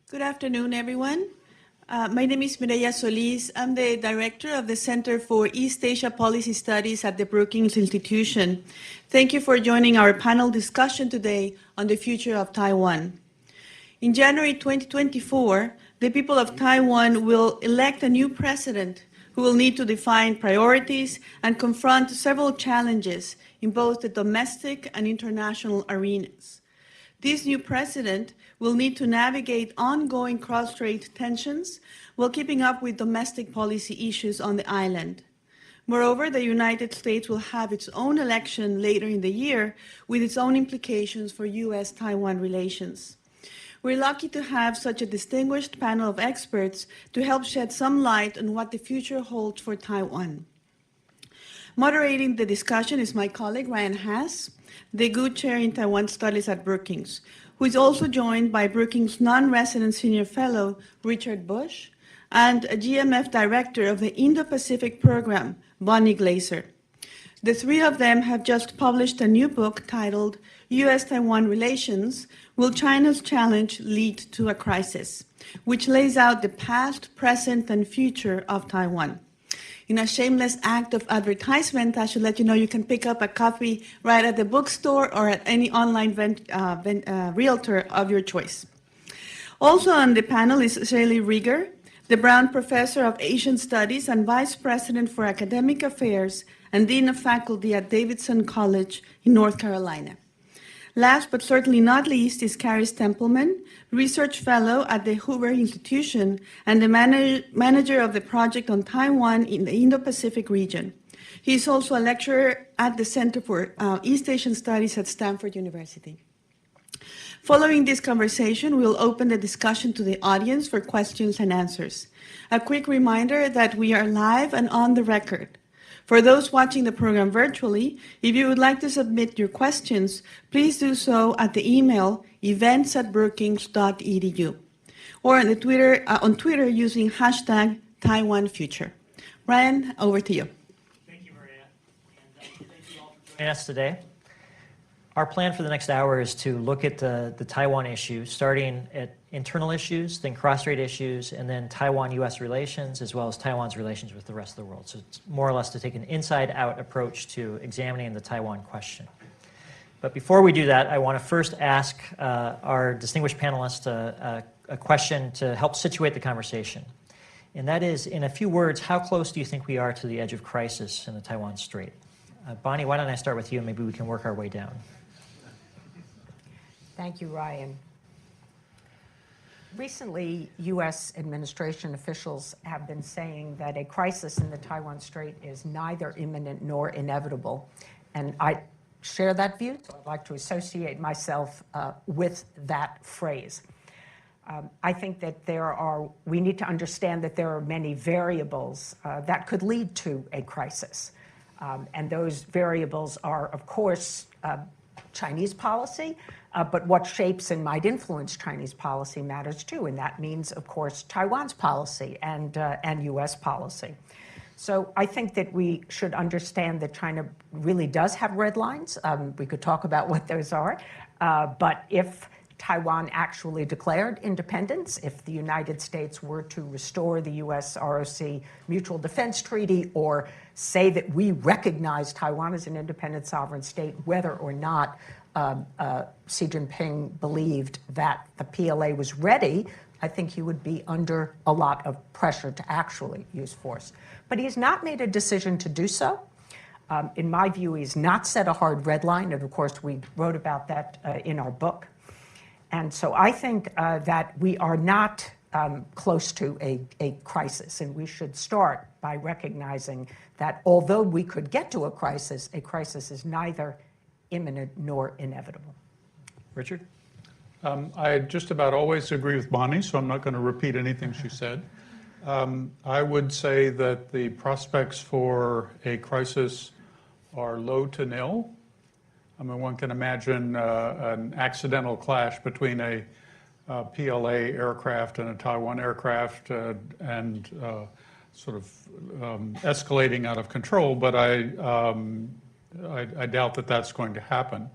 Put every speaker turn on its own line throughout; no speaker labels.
Good afternoon, everyone. My name is Mireya Solis. I'm the director of the Center for East Asia Policy Studies at the Brookings Institution. Thank you for joining our panel discussion today on the future of Taiwan. In January 2024, the people of Taiwan will elect a new president who will need to define priorities and confront several challenges in both the domestic and international arenas. This new president will need to navigate ongoing cross-strait tensions while keeping up with domestic policy issues on the island. Moreover, the United States will have its own election later in the year with its own implications for U.S.-Taiwan relations. We're lucky to have such a distinguished panel of experts to help shed some light on what the future holds for Taiwan. Moderating the discussion is my colleague, Ryan Haas, the Good Chair in Taiwan Studies at Brookings, who is also joined by Brookings non-resident senior fellow, Richard Bush, and a GMF director of the Indo-Pacific program, Bonnie Glaser. The three of them have just published a new book titled U.S.-Taiwan Relations, Will China's Challenge Lead to a Crisis?, which lays out the past, present, and future of Taiwan. In a shameless act of advertisement, I should let you know you can pick up a copy right at the bookstore or at any online realtor of your choice. Also on the panel is Shaylee Rieger, the Brown Professor of Asian Studies and Vice President for Academic Affairs and Dean of Faculty at Davidson College in North Carolina. Last but certainly not least is Carrie Stempelman, Research Fellow at the Hoover Institution and the manager of the project on Taiwan in the Indo-Pacific region. He is also a lecturer at the Center for East Asian Studies at Stanford University. Following this conversation, we'll open the discussion to the audience for questions and answers. A quick reminder that we are live and on the record. For those watching the program virtually, if you would like to submit your questions, please do so at the email events@brookings.edu or on Twitter using hashtag #TaiwanFuture. Ryan, over to you.
Thank you, Maria. And thank you all for joining us today. Our plan for the next hour is to look at the Taiwan issue, starting at internal issues, then cross-strait issues, and then Taiwan-U.S. relations, as well as Taiwan's relations with the rest of the world. So it's more or less to take an inside-out approach to examining the Taiwan question. But before we do that, I want to first ask our distinguished panelists a question to help situate the conversation. And that is, in a few words, how close do you think we are to the edge of crisis in the Taiwan Strait? Bonnie, why don't I start with you, and maybe we can work our way down.
Thank you, Ryan. Recently, U.S. administration officials have been saying that a crisis in the Taiwan Strait is neither imminent nor inevitable. And I share that view, so I'd like to associate myself with that phrase. I think that we need to understand that there are many variables that could lead to a crisis. And those variables are, of course, Chinese policy, but what shapes and might influence Chinese policy matters too, and that means, of course, Taiwan's policy and U.S. policy. So I think that we should understand that China really does have red lines. We could talk about what those are, but if Taiwan actually declared independence, if the United States were to restore the U.S.-ROC Mutual Defense Treaty or say that we recognize Taiwan as an independent sovereign state, whether or not Xi Jinping believed that the PLA was ready, I think he would be under a lot of pressure to actually use force. But he's not made a decision to do so. In my view, he's not set a hard red line, and of course we wrote about that in our book. And so I think that we are not close to a crisis, and we should start by recognizing that although we could get to a crisis is neither imminent nor inevitable.
Richard?
I just about always agree with Bonnie, so I'm not going to repeat anything she said. I would say that the prospects for a crisis are low to nil. I mean, one can imagine an accidental clash between a PLA aircraft and a Taiwan aircraft and sort of escalating out of control, but I doubt that that's going to happen.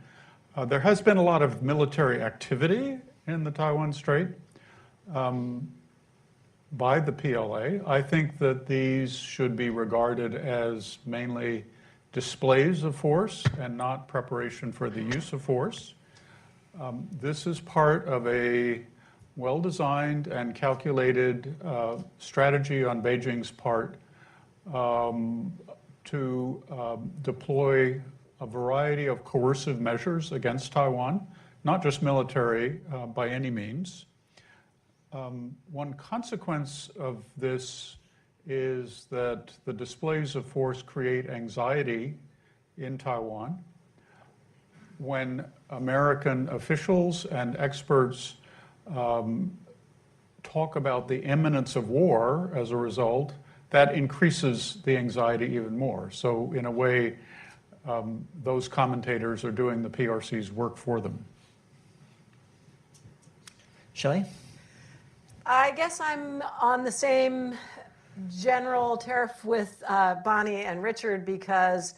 There has been a lot of military activity in the Taiwan Strait. by the PLA. I think that these should be regarded as mainly displays of force and not preparation for the use of force. This is part of a well-designed and calculated strategy on Beijing's part to deploy a variety of coercive measures against Taiwan, not just military by any means. One consequence of this is that the displays of force create anxiety in Taiwan. When American officials and experts talk about the imminence of war as a result, that increases the anxiety even more. So in a way, those commentators are doing the PRC's work for them.
Shelley?
I guess I'm on the same general tariff with Bonnie and Richard, because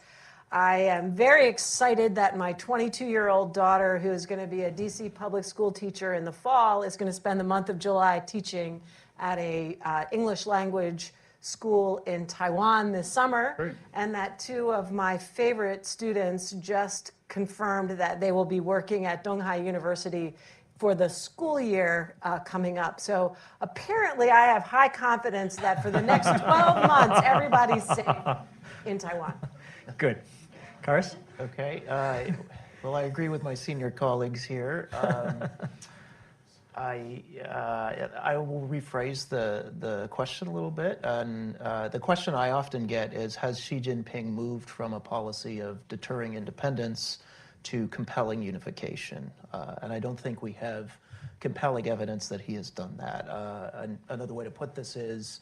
I am very excited that my 22-year-old daughter, who is going to be a DC public school teacher in the fall, is going to spend the month of July teaching at a English language school in Taiwan this summer.
Great.
And that two of my favorite students just confirmed that they will be working at Donghai University for the school year coming up. So apparently I have high confidence that for the next 12 months, everybody's safe in Taiwan.
Good. Karis?
Okay. Well, I agree with my senior colleagues here. I will rephrase the question a little bit. And the question I often get is, has Xi Jinping moved from a policy of deterring independence to compelling unification? And I don't think we have compelling evidence that he has done that. Another way to put this is,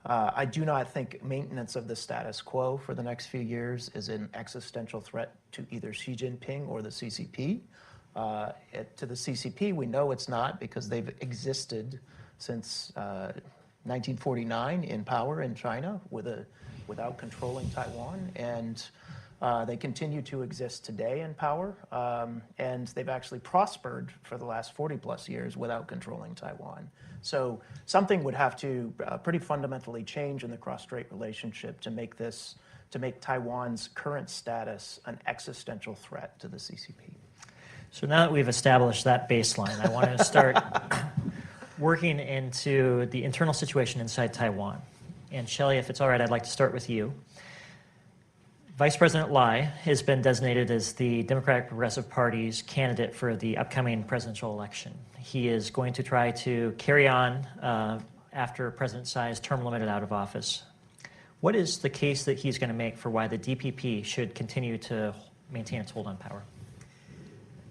I do not think maintenance of the status quo for the next few years is an existential threat to either Xi Jinping or the CCP. To the CCP, we know it's not, because they've existed since 1949 in power in China without controlling Taiwan, and they continue to exist today in power, and they've actually prospered for the last 40 plus years without controlling Taiwan. So something would have to pretty fundamentally change in the cross-strait relationship to make Taiwan's current status an existential threat to the CCP.
So now that we've established that baseline, I want to start working into the internal situation inside Taiwan. And Shelley, if it's all right, I'd like to start with you. Vice President Lai has been designated as the Democratic Progressive Party's candidate for the upcoming presidential election. He is going to try to carry on after President Tsai's term limited out of office. What is the case that he's going to make for why the DPP should continue to maintain its hold on power?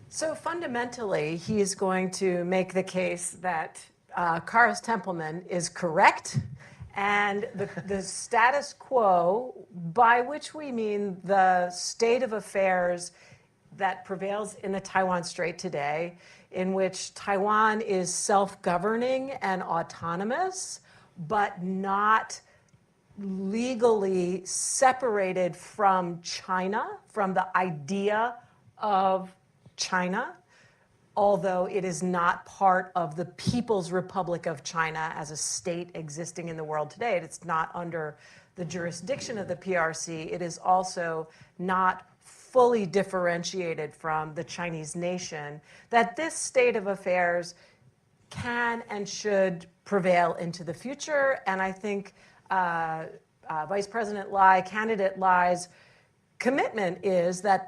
So fundamentally, he is going to make the case that Karis Templeman is correct, and the status quo, by which we mean the state of affairs that prevails in the Taiwan Strait today, in which Taiwan is self-governing and autonomous, but not legally separated from China, from the idea of China, although it is not part of the People's Republic of China as a state existing in the world today. It's not under the jurisdiction of the PRC. It is also not fully differentiated from the Chinese nation, that this state of affairs can and should prevail into the future. And I think Vice President Lai, candidate Lai's commitment is that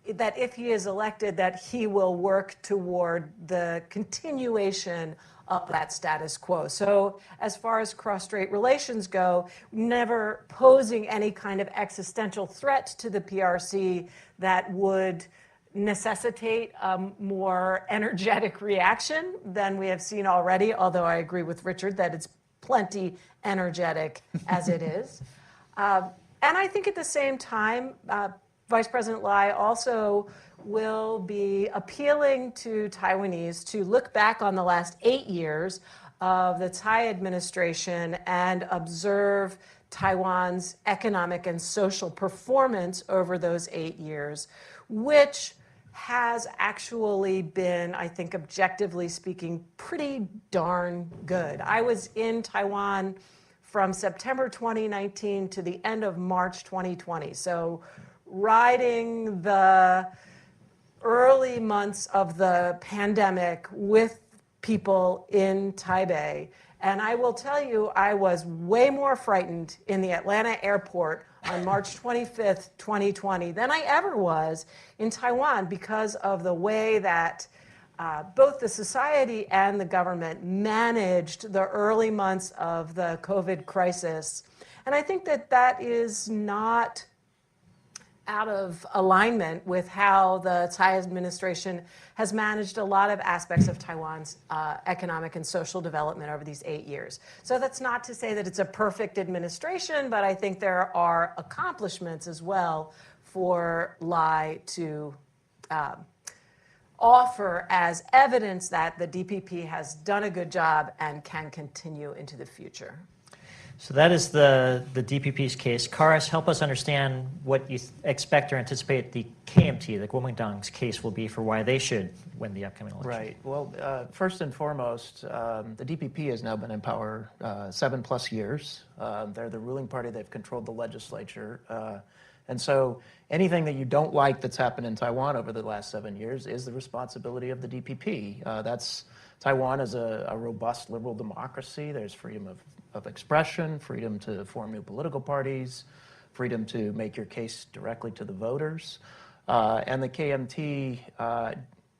if he is elected, that he will work toward the continuation of that status quo. So as far as cross-strait relations go, never posing any kind of existential threat to the PRC that would necessitate a more energetic reaction than we have seen already, although I agree with Richard that it's plenty energetic as it is. And I think at the same time, Vice President Lai also will be appealing to Taiwanese to look back on the last 8 years of the Tsai administration and observe Taiwan's economic and social performance over those 8 years, which has actually been, I think, objectively speaking, pretty darn good. I was in Taiwan from September 2019 to the end of March 2020. So riding the early months of the pandemic with people in Taipei. And I will tell you, I was way more frightened in the Atlanta airport on March 25th, 2020 than I ever was in Taiwan because of the way that both the society and the government managed the early months of the COVID crisis. And I think that that is not out of alignment with how the Tsai administration has managed a lot of aspects of Taiwan's economic and social development over these 8 years. So that's not to say that it's a perfect administration, but I think there are accomplishments as well for Lai to offer as evidence that the DPP has done a good job and can continue into the future.
So that is the DPP's case. Karas, help us understand what you expect or anticipate the KMT, the Kuomintang's case will be for why they should win the upcoming election.
Right. Well, first and foremost, the DPP has now been in power 7+ years. They're the ruling party. They've controlled the legislature. And so anything that you don't like that's happened in Taiwan over the last 7 years is the responsibility of the DPP. Taiwan is a robust liberal democracy. There's freedom of expression, freedom to form new political parties, freedom to make your case directly to the voters. And the KMT,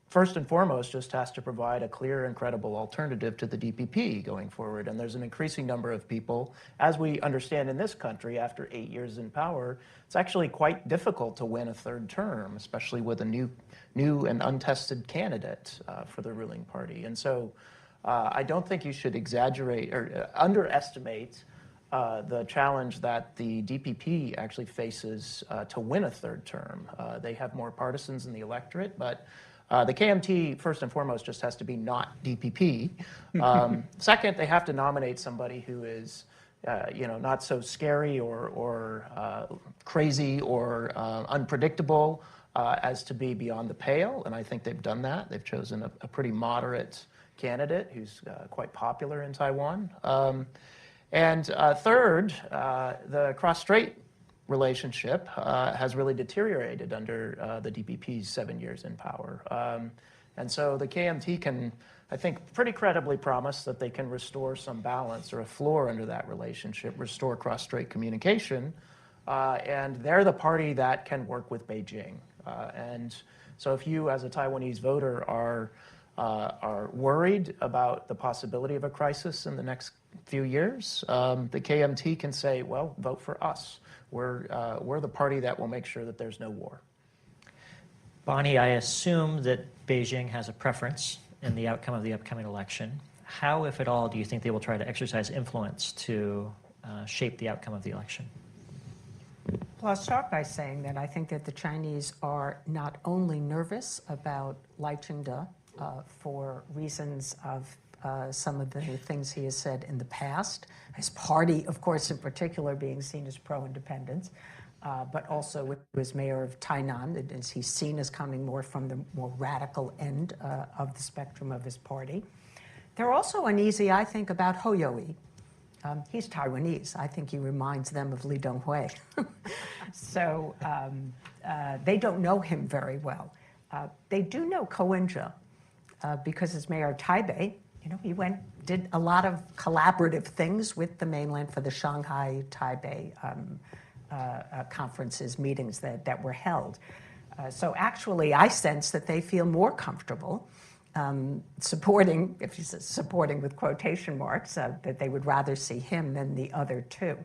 first and foremost, just has to provide a clear and credible alternative to the DPP going forward. And there's an increasing number of people, as we understand in this country, after 8 years in power, it's actually quite difficult to win a third term, especially with a new and untested candidate for the ruling party. And so I don't think you should exaggerate or underestimate the challenge that the DPP actually faces to win a third term. They have more partisans in the electorate, but the KMT, first and foremost, just has to be not DPP. Second, they have to nominate somebody who is not so scary or crazy or unpredictable as to be beyond the pale, and I think they've done that. They've chosen a pretty moderate candidate who's quite popular in Taiwan. And third, the cross-strait relationship has really deteriorated under the DPP's 7 years in power. And so the KMT can, I think, pretty credibly promise that they can restore some balance or a floor under that relationship, restore cross-strait communication, and they're the party that can work with Beijing. And so if you, as a Taiwanese voter, are worried about the possibility of a crisis in the next few years, the KMT can say, well, vote for us. We're the party that will make sure that there's no war.
Bonnie, I assume that Beijing has a preference in the outcome of the upcoming election. How, if at all, do you think they will try to exercise influence to shape the outcome of the election?
Well, I'll start by saying that I think that the Chinese are not only nervous about Lai Ching-te for reasons of some of the things he has said in the past, his party, of course, in particular, being seen as pro-independence, but also as mayor of Tainan, as he's seen as coming more from the more radical end of the spectrum of his party. They're also uneasy, I think, about Hou Youyi. He's Taiwanese. I think he reminds them of Li Donghui. So they don't know him very well. They do know Ko Wen-je because as mayor of Taipei, he did a lot of collaborative things with the mainland for the Shanghai Taipei conferences, meetings that were held. So actually, I sense that they feel more comfortable supporting, if you say supporting with quotation marks, that they would rather see him than the other two.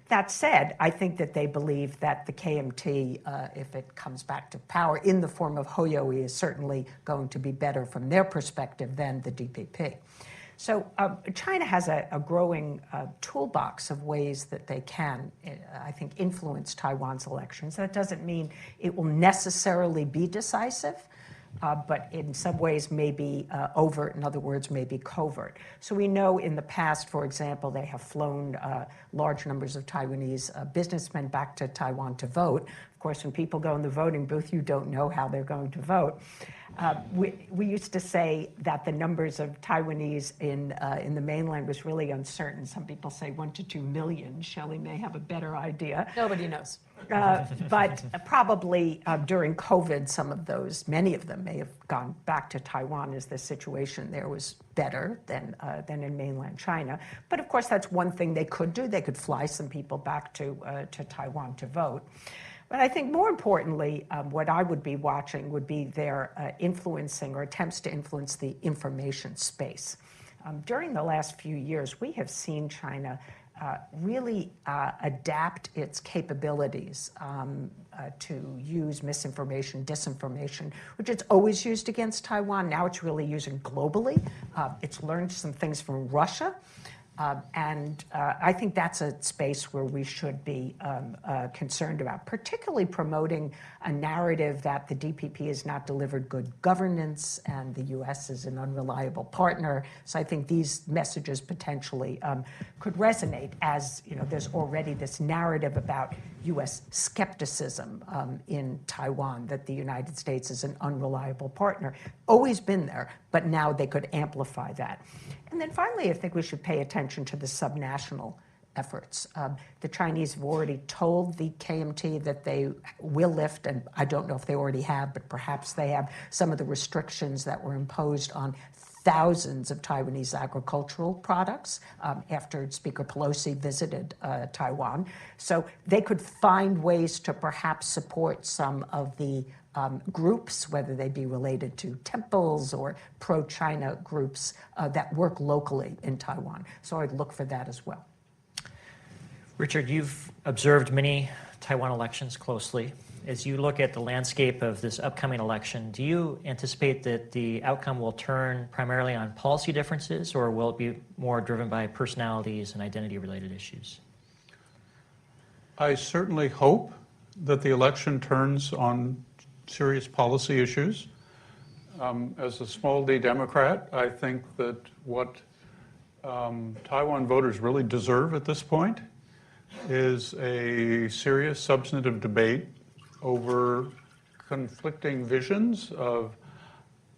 That said, I think that they believe that the KMT, if it comes back to power in the form of Hou Youyi, is certainly going to be better from their perspective than the DPP. So China has a growing toolbox of ways that they can, I think, influence Taiwan's elections. That doesn't mean it will necessarily be decisive, but in some ways may be overt, in other words, may be covert. So we know in the past, for example, they have flown large numbers of Taiwanese businessmen back to Taiwan to vote. Of course, when people go in the voting booth, you don't know how they're going to vote. We used to say that the numbers of Taiwanese in the mainland was really uncertain. Some people say 1 to 2 million. Shelley may have a better idea.
Nobody knows.
But probably during COVID, many of them may have gone back to Taiwan as the situation there was better than in mainland China. But of course, that's one thing they could do. They could fly some people back to Taiwan to vote. But I think more importantly, what I would be watching would be their influencing or attempts to influence the information space. During the last few years, we have seen China really adapt its capabilities to use misinformation, disinformation, which it's always used against Taiwan. Now it's really using globally. It's learned some things from Russia. And I think that's a space where we should be concerned about, particularly promoting a narrative that the DPP has not delivered good governance and the U.S. is an unreliable partner. So I think these messages potentially could resonate, as there's already this narrative about U.S. skepticism in Taiwan, that the United States is an unreliable partner. Always been there, but now they could amplify that. And then finally, I think we should pay attention to the subnational efforts. The Chinese have already told the KMT that they will lift, and I don't know if they already have, but perhaps they have, some of the restrictions that were imposed on thousands of Taiwanese agricultural products after Speaker Pelosi visited Taiwan. So they could find ways to perhaps support some of the groups, whether they be related to temples or pro-China groups that work locally in Taiwan. So I'd look for that as well.
Richard, you've observed many Taiwan elections closely. As you look at the landscape of this upcoming election, do you anticipate that the outcome will turn primarily on policy differences, or will it be more driven by personalities and identity-related issues?
I certainly hope that the election turns on serious policy issues. As a small d Democrat, I think that what Taiwan voters really deserve at this point is a serious substantive debate over conflicting visions of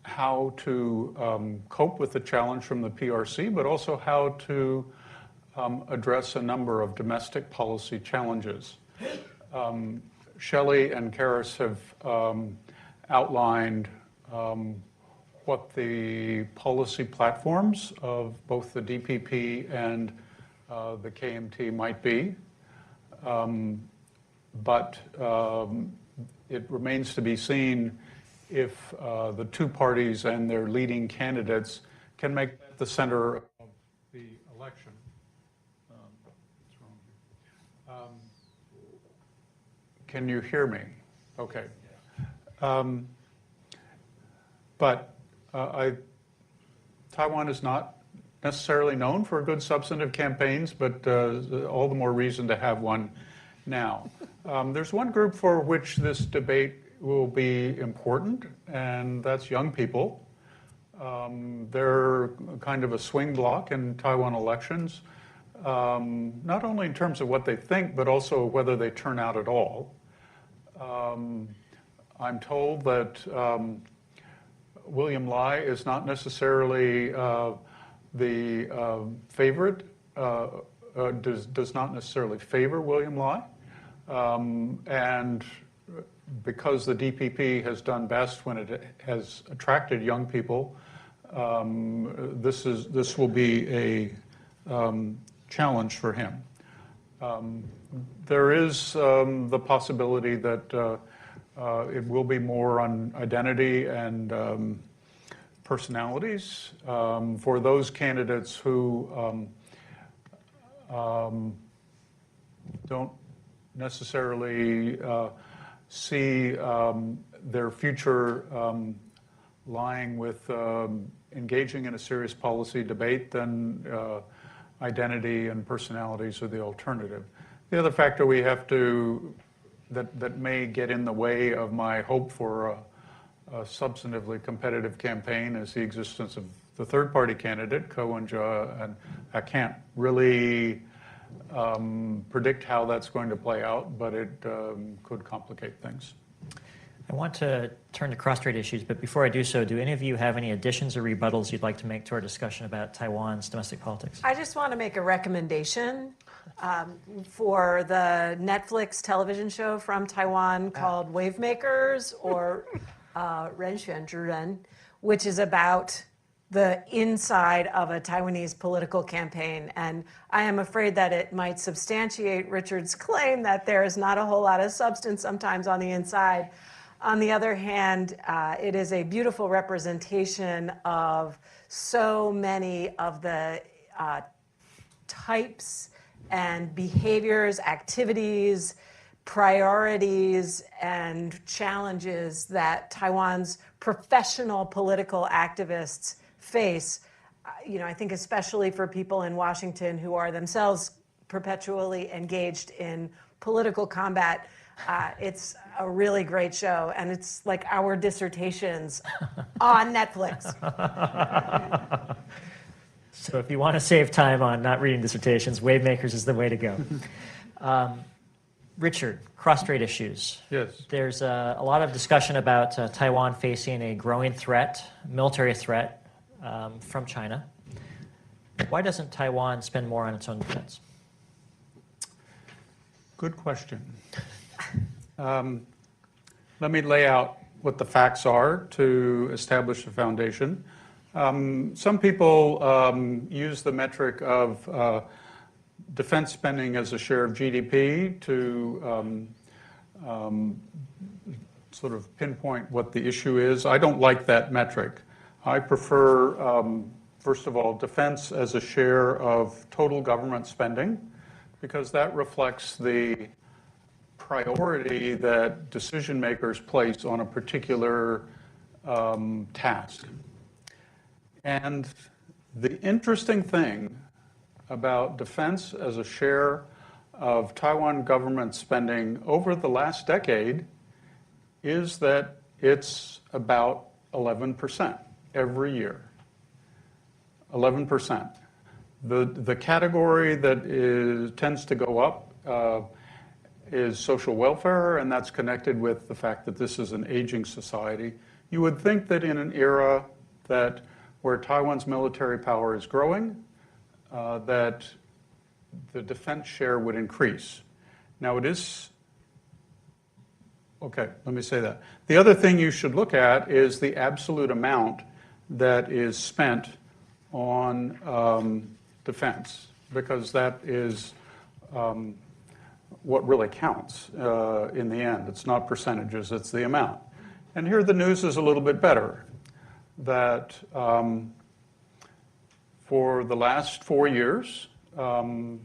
how to cope with the challenge from the PRC, but also how to address a number of domestic policy challenges. Shelley and Karis have outlined what the policy platforms of both the DPP and the KMT might be. But it remains to be seen if the two parties and their leading candidates can make that the center of the election. What's wrong here? Can you hear me? Okay. But Taiwan is not necessarily known for good substantive campaigns, but all the more reason to have one now. There's one group for which this debate will be important, and that's young people. They're kind of a swing block in Taiwan elections, not only in terms of what they think, but also whether they turn out at all. I'm told that William Lai is not necessarily the favorite, does not necessarily favor William Lai. And because the DPP has done best when it has attracted young people, this will be a challenge for him. There is the possibility that it will be more on identity and personalities for those candidates who don't necessarily see their future lying with engaging in a serious policy debate, then identity and personalities are the alternative. The other factor we have to that may get in the way of my hope for a substantively competitive campaign is the existence of the third-party candidate, Ko and Ja, and I can't really predict how that's going to play out, but it could complicate things.
I want to turn to cross-strait issues, but before I do so, do any of you have any additions or rebuttals you'd like to make to our discussion about Taiwan's domestic politics?
I just want to make a recommendation for the Netflix television show from Taiwan called Wavemakers or Ren Xuan Zhi Ren, which is about the inside of a Taiwanese political campaign. And I am afraid that it might substantiate Richard's claim that there is not a whole lot of substance sometimes on the inside. On the other hand, it is a beautiful representation of so many of the types and behaviors, activities, priorities, and challenges that Taiwan's professional political activists face. I think especially for people in Washington who are themselves perpetually engaged in political combat, it's a really great show, and it's like our dissertations on Netflix.
So if you want to save time on not reading dissertations, Wavemakers is the way to go. Richard, cross-strait issues.
Yes.
There's a lot of discussion about Taiwan facing a growing threat, military threat, from China. Why doesn't Taiwan spend more on its own defense?
Good question. Let me lay out what the facts are to establish a foundation. Some people use the metric of defense spending as a share of GDP to sort of pinpoint what the issue is. I don't like that metric. I prefer, first of all, defense as a share of total government spending, because that reflects the priority that decision makers place on a particular task. And the interesting thing about defense as a share of Taiwan government spending over the last decade is that it's about 11% every year. 11%. The category that tends to go up is social welfare, and that's connected with the fact that this is an aging society. You would think that in an era where Taiwan's military power is growing, that the defense share would increase. Now it is, okay, let me say that. The other thing you should look at is the absolute amount that is spent on defense, because that is what really counts in the end. It's not percentages, it's the amount. And here the news is a little bit better, that for the last 4 years, from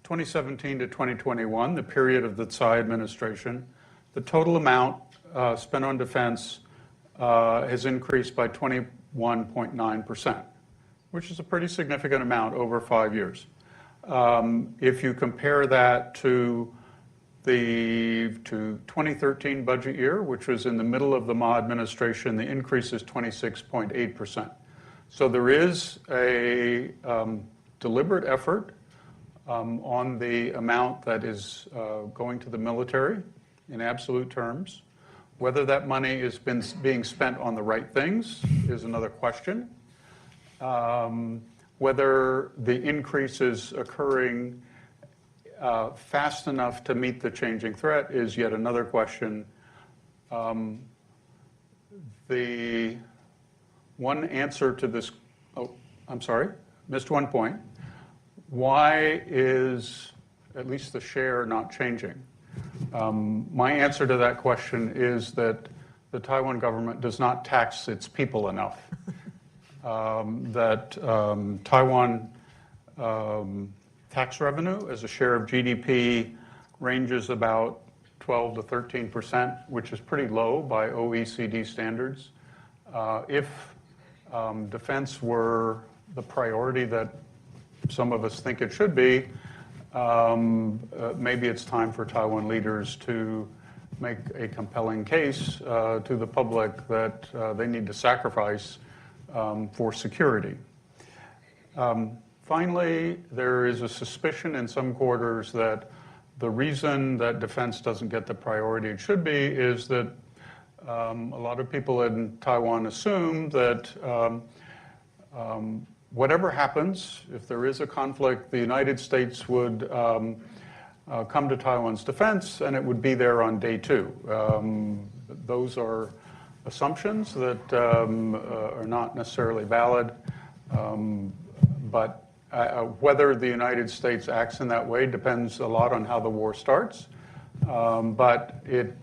2017 to 2021, the period of the Tsai administration, the total amount spent on defense has increased by 21.9%, which is a pretty significant amount over 5 years. If you compare that to the 2013 budget year, which was in the middle of the Ma administration, the increase is 26.8%. So there is a deliberate effort on the amount that is going to the military in absolute terms. Whether that money is being spent on the right things is another question. Whether the increase is occurring fast enough to meet the changing threat is yet another question. The one answer to this, I'm sorry, missed one point. Why is at least the share not changing? My answer to that question is that the Taiwan government does not tax its people enough. Taiwan tax revenue as a share of GDP ranges about 12 to 13%, which is pretty low by OECD standards. If defense were the priority that some of us think it should be, maybe it's time for Taiwan leaders to make a compelling case to the public that they need to sacrifice for security. Finally, there is a suspicion in some quarters that the reason that defense doesn't get the priority it should be is that a lot of people in Taiwan assume that whatever happens, if there is a conflict, the United States would come to Taiwan's defense and it would be there on day two. Those are assumptions that are not necessarily valid, but whether the United States acts in that way depends a lot on how the war starts. But it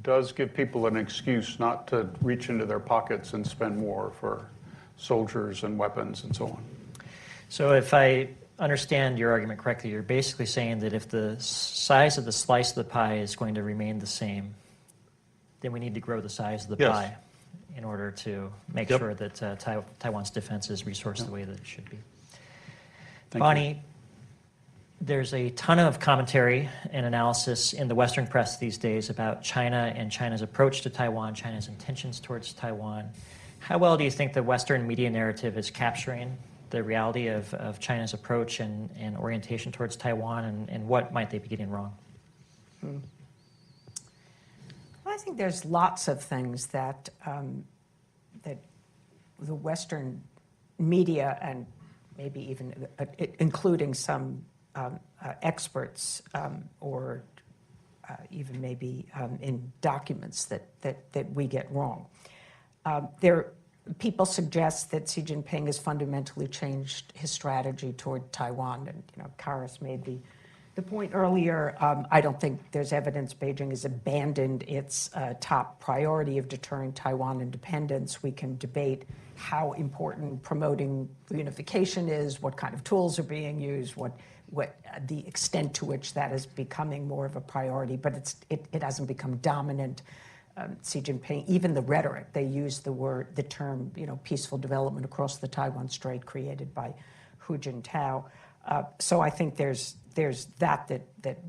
does give people an excuse not to reach into their pockets and spend more for soldiers and weapons and so on.
So if I understand your argument correctly, you're basically saying that if the size of the slice of the pie is going to remain the same, then we need to grow the size of the
Yes.
pie in order to make
Yep.
sure that Taiwan's defense is resourced the way that it should be.
Thank
Bonnie, there's a ton of commentary and analysis in the Western press these days about China and China's approach to Taiwan, China's intentions towards Taiwan. How well do you think the Western media narrative is capturing the reality of China's approach and orientation towards Taiwan, and what might they be getting wrong?
Well, I think there's lots of things that that the Western media and maybe even including some experts or even maybe in documents that we get wrong. People suggest that Xi Jinping has fundamentally changed his strategy toward Taiwan, and Karis made the point earlier. I don't think there's evidence Beijing has abandoned its top priority of deterring Taiwan independence. We can debate how important promoting reunification is, what kind of tools are being used, what the extent to which that is becoming more of a priority, but it hasn't become dominant. Xi Jinping, even the rhetoric, they use the term, peaceful development across the Taiwan Strait created by Hu Jintao. So I think there's that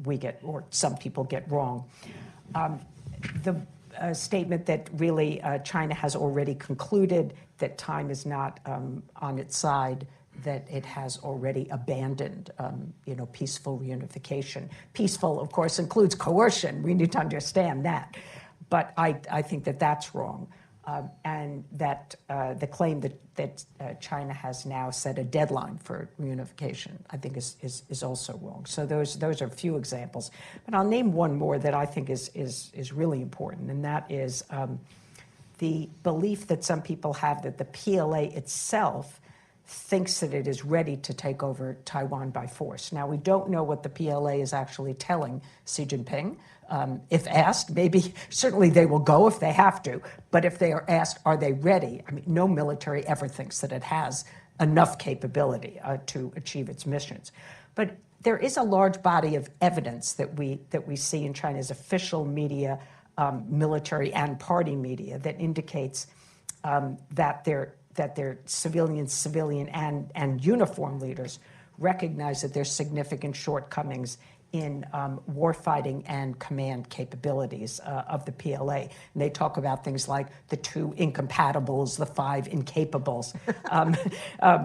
we get, or some people get wrong. The statement that really China has already concluded that time is not on its side, that it has already abandoned, peaceful reunification. Peaceful, of course, includes coercion. We need to understand that. But I think that that's wrong, and that the claim that China has now set a deadline for reunification, I think is also wrong. So those are a few examples. But I'll name one more that I think is really important, and that is the belief that some people have that the PLA itself thinks that it is ready to take over Taiwan by force. Now, we don't know what the PLA is actually telling Xi Jinping. If asked, certainly they will go if they have to, but if they are asked, are they ready? I mean, no military ever thinks that it has enough capability to achieve its missions. But there is a large body of evidence that we see in China's official media, military and party media, that indicates that their civilian and uniform leaders recognize that there's significant shortcomings in warfighting and command capabilities of the PLA. And they talk about things like the 2 incompatibles, the 5 incapables,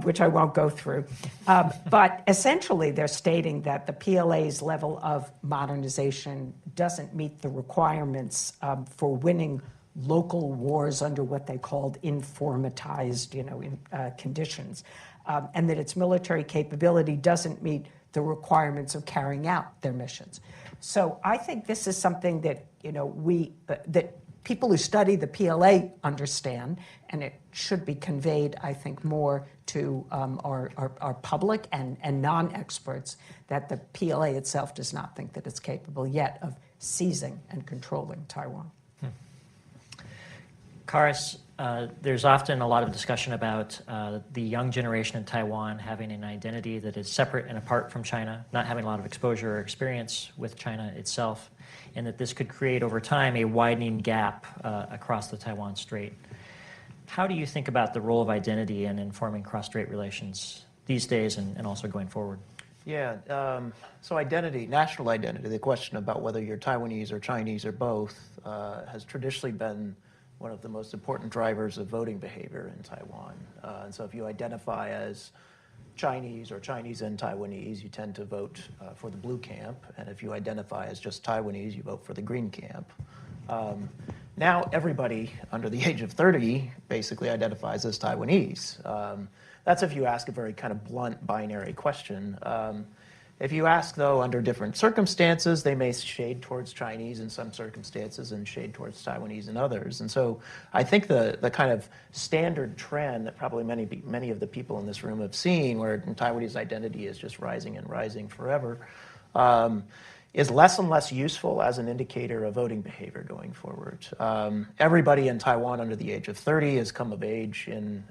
which I won't go through. But essentially, they're stating that the PLA's level of modernization doesn't meet the requirements for winning local wars under what they called informatized, conditions, and that its military capability doesn't meet the requirements of carrying out their missions. So I think this is something that that people who study the PLA understand, and it should be conveyed, I think, more to our public and non-experts, that the PLA itself does not think that it's capable yet of seizing and controlling Taiwan.
Karis, there's often a lot of discussion about the young generation in Taiwan having an identity that is separate and apart from China, not having a lot of exposure or experience with China itself, and that this could create over time a widening gap across the Taiwan Strait. How do you think about the role of identity in informing cross-strait relations these days and also going forward?
Yeah, so identity, national identity, the question about whether you're Taiwanese or Chinese or both has traditionally been one of the most important drivers of voting behavior in Taiwan. And so if you identify as Chinese or Chinese and Taiwanese, you tend to vote for the blue camp. And if you identify as just Taiwanese, you vote for the green camp. Now everybody under the age of 30 basically identifies as Taiwanese. That's if you ask a very kind of blunt binary question. If you ask, though, under different circumstances, they may shade towards Chinese in some circumstances and shade towards Taiwanese in others. And so I think the kind of standard trend that probably many of the people in this room have seen, where Taiwanese identity is just rising and rising forever, is less and less useful as an indicator of voting behavior going forward. Everybody in Taiwan under the age of 30 has come of age in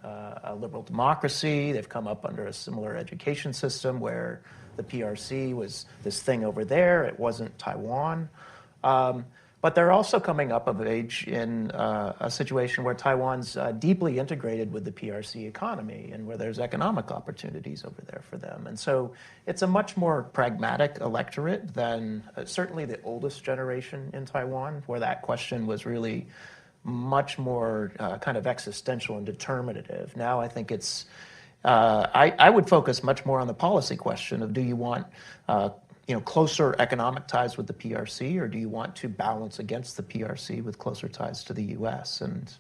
a liberal democracy. They've come up under a similar education system where the PRC was this thing over there. It wasn't Taiwan. But they're also coming up of age in a situation where Taiwan's deeply integrated with the PRC economy and where there's economic opportunities over there for them. And so it's a much more pragmatic electorate than certainly the oldest generation in Taiwan, where that question was really much more kind of existential and determinative. Now I think it's, I would focus much more on the policy question of, do you want closer economic ties with the PRC, or do you want to balance against the PRC with closer ties to the U.S.? And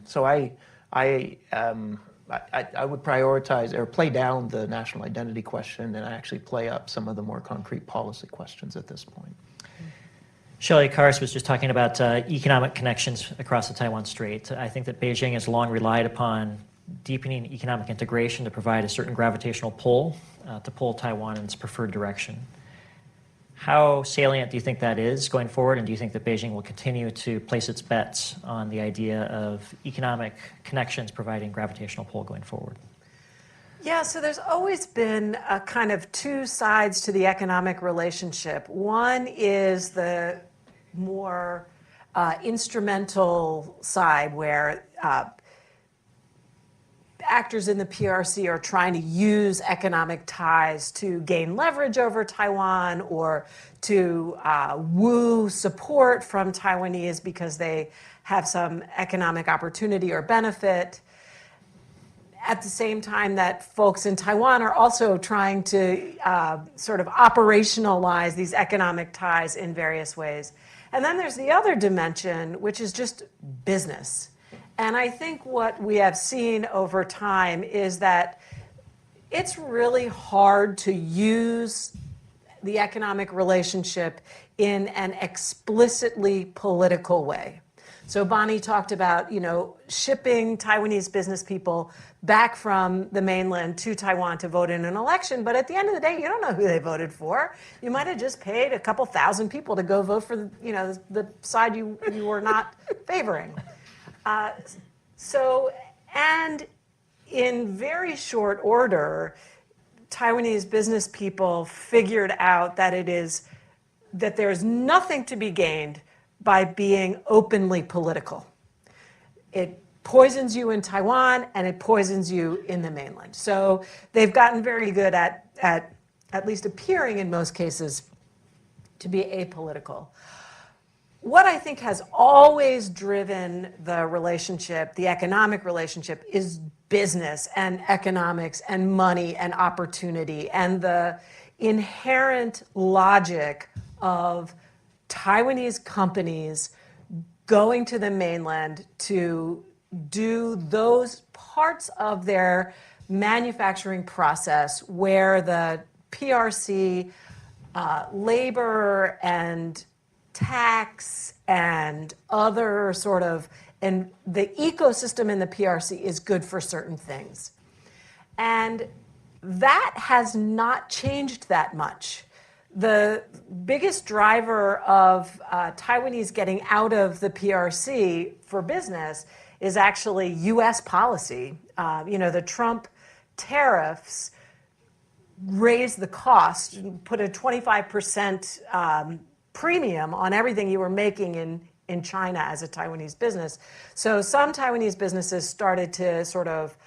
so I would prioritize or play down the national identity question and actually play up some of the more concrete policy questions at this point.
Shelley Kars was just talking about economic connections across the Taiwan Strait. I think that Beijing has long relied upon deepening economic integration to provide a certain gravitational pull to pull Taiwan in its preferred direction. How salient do you think that is going forward, and do you think that Beijing will continue to place its bets on the idea of economic connections providing gravitational pull going forward?
Yeah, so there's always been a kind of two sides to the economic relationship. One is the more instrumental side, where actors in the PRC are trying to use economic ties to gain leverage over Taiwan, or to woo support from Taiwanese because they have some economic opportunity or benefit. At the same time that folks in Taiwan are also trying to sort of operationalize these economic ties in various ways. And then there's the other dimension, which is just business. And I think what we have seen over time is that it's really hard to use the economic relationship in an explicitly political way. So Bonnie talked about, shipping Taiwanese business people back from the mainland to Taiwan to vote in an election. But at the end of the day, you don't know who they voted for. You might have just paid a couple thousand people to go vote for, the side you were not favoring. And in very short order, Taiwanese business people figured out that there's nothing to be gained by being openly political. It poisons you in Taiwan, and it poisons you in the mainland. So they've gotten very good at least appearing in most cases to be apolitical. What I think has always driven the relationship, the economic relationship, is business and economics and money and opportunity, and the inherent logic of Taiwanese companies going to the mainland to do those parts of their manufacturing process where the PRC labor and tax and other sort of, and the ecosystem in the PRC is good for certain things. And that has not changed that much. The biggest driver of Taiwanese getting out of the PRC for business is actually U.S. policy. The Trump tariffs raised the cost, put a 25% premium on everything you were making in China as a Taiwanese business. So some Taiwanese businesses started to sort of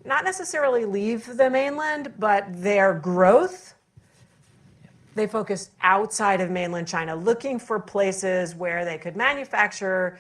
not necessarily leave the mainland, but their growth, they focused outside of mainland China, looking for places where they could manufacture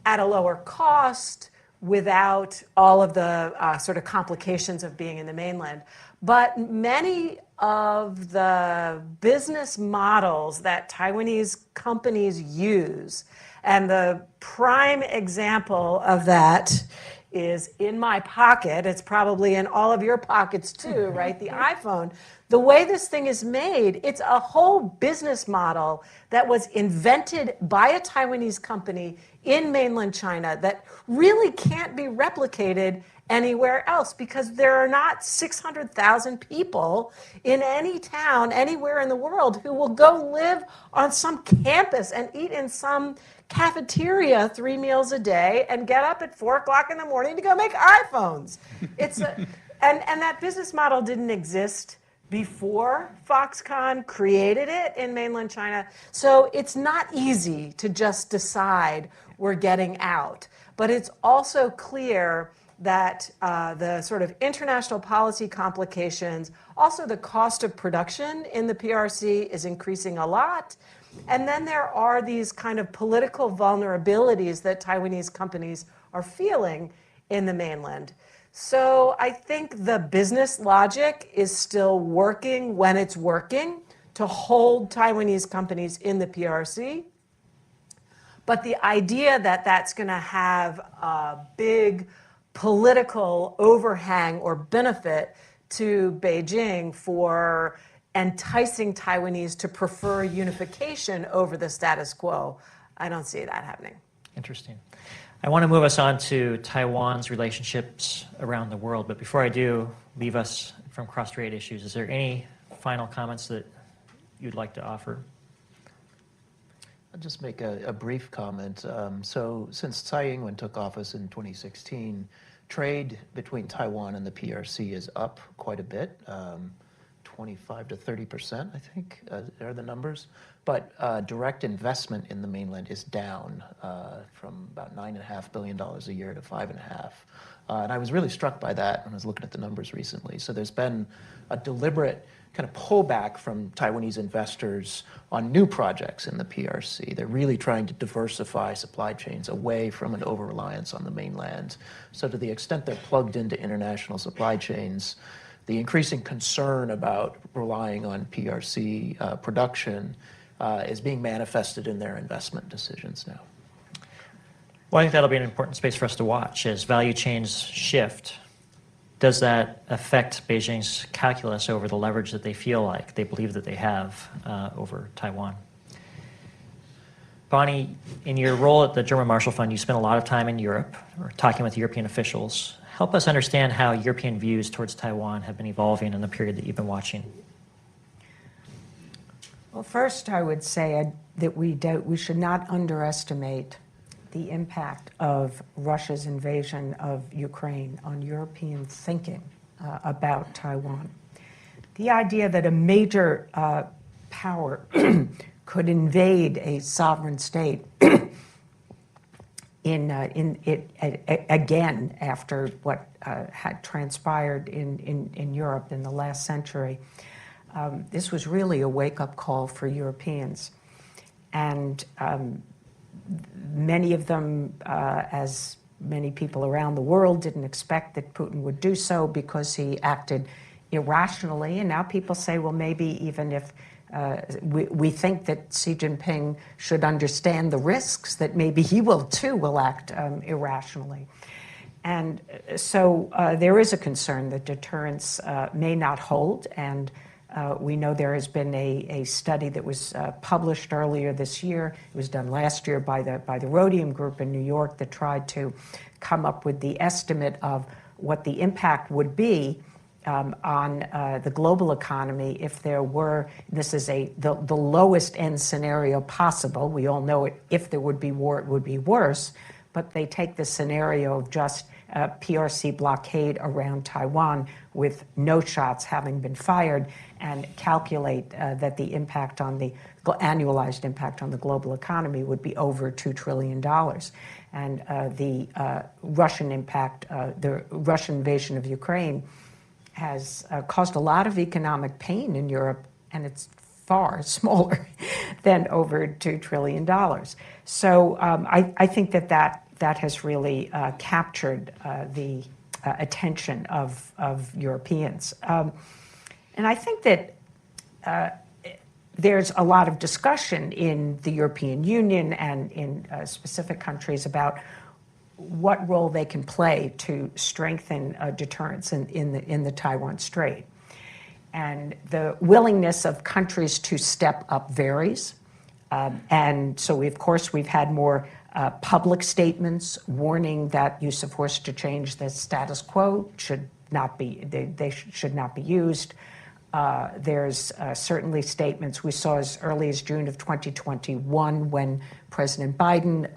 at a lower cost without all of the sort of complications of being in the mainland. But many of the business models that Taiwanese companies use, and the prime example of that is in my pocket. It's probably in all of your pockets too, right? The iPhone. The way this thing is made, it's a whole business model that was invented by a Taiwanese company in mainland China that really can't be replicated anywhere else, because there are not 600,000 people in any town anywhere in the world who will go live on some campus and eat in some cafeteria 3 meals a day and get up at 4 o'clock in the morning to go make iPhones. And that business model didn't exist before Foxconn created it in mainland China. So it's not easy to just decide we're getting out. But it's also clear that the sort of international policy complications, also the cost of production in the PRC is increasing a lot. And then there are these kind of political vulnerabilities that Taiwanese companies are feeling in the mainland. So I think the business logic is still working when it's working to hold Taiwanese companies in the PRC. But the idea that that's going to have a big political overhang or benefit to Beijing for enticing Taiwanese to prefer unification over the status quo, I don't see that happening.
Interesting. I want to move us on to Taiwan's relationships around the world, but before I do leave us from cross-strait issues, is there any final comments that you'd like to offer?
I'll just make a brief comment. So since Tsai Ing-wen took office in 2016, trade between Taiwan and the PRC is up quite a bit, 25 to 30%, I think, are the numbers. But direct investment in the mainland is down from about $9.5 billion a year to $5.5. And I was really struck by that when I was looking at the numbers recently. So there's been a deliberate kind of pullback from Taiwanese investors on new projects in the PRC. They're really trying to diversify supply chains away from an over-reliance on the mainland. So to the extent they're plugged into international supply chains, the increasing concern about relying on PRC production is being manifested in their investment decisions now.
Well, I think that'll be an important space for us to watch as value chains shift. Does that affect Beijing's calculus over the leverage that they feel like they believe that they have over Taiwan? Bonnie, in your role at the German Marshall Fund, you spent a lot of time in Europe, or talking with European officials. Help us understand how European views towards Taiwan have been evolving in the period that you've been watching.
Well, first, I would say that we should not underestimate the impact of Russia's invasion of Ukraine on European thinking about Taiwan. The idea that a major power could invade a sovereign state again after what had transpired in Europe in the last century. This was really a wake-up call for Europeans. And many of them, as many people around the world, didn't expect that Putin would do so because he acted irrationally. And now people say, well, maybe even if we think that Xi Jinping should understand the risks, that maybe he will act irrationally. And so there is a concern that deterrence may not hold. And we know there has been a study that was published earlier this year. It was done last year by the Rhodium Group in New York that tried to come up with the estimate of what the impact would be on the global economy if there were, this is the lowest end scenario possible. We all know if there would be war, it would be worse. But they take the scenario of just PRC blockade around Taiwan with no shots having been fired, and calculate that the impact on the annualized impact on the global economy would be over $2 trillion. And the Russian impact, the Russian invasion of Ukraine has caused a lot of economic pain in Europe, and it's far smaller than over $2 trillion. So I think that has really captured the attention of Europeans. And I think that there's a lot of discussion in the European Union and in specific countries about what role they can play to strengthen deterrence in the Taiwan Strait. And the willingness of countries to step up varies. And so, we've had more public statements warning that use of force to change the status quo should not be, they should not be used. There's certainly statements we saw as early as June of 2021 when President Biden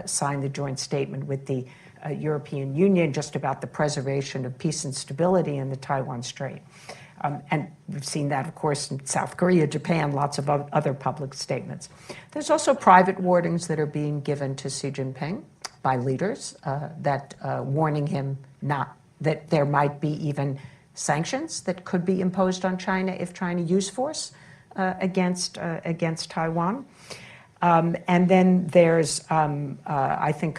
signed the joint statement with the European Union just about the preservation of peace and stability in the Taiwan Strait. And we've seen that, of course, in South Korea, Japan, lots of other public statements. There's also private warnings that are being given to Xi Jinping by leaders that warning him that there might be even sanctions that could be imposed on China if China used force against Taiwan. And then there's, I think,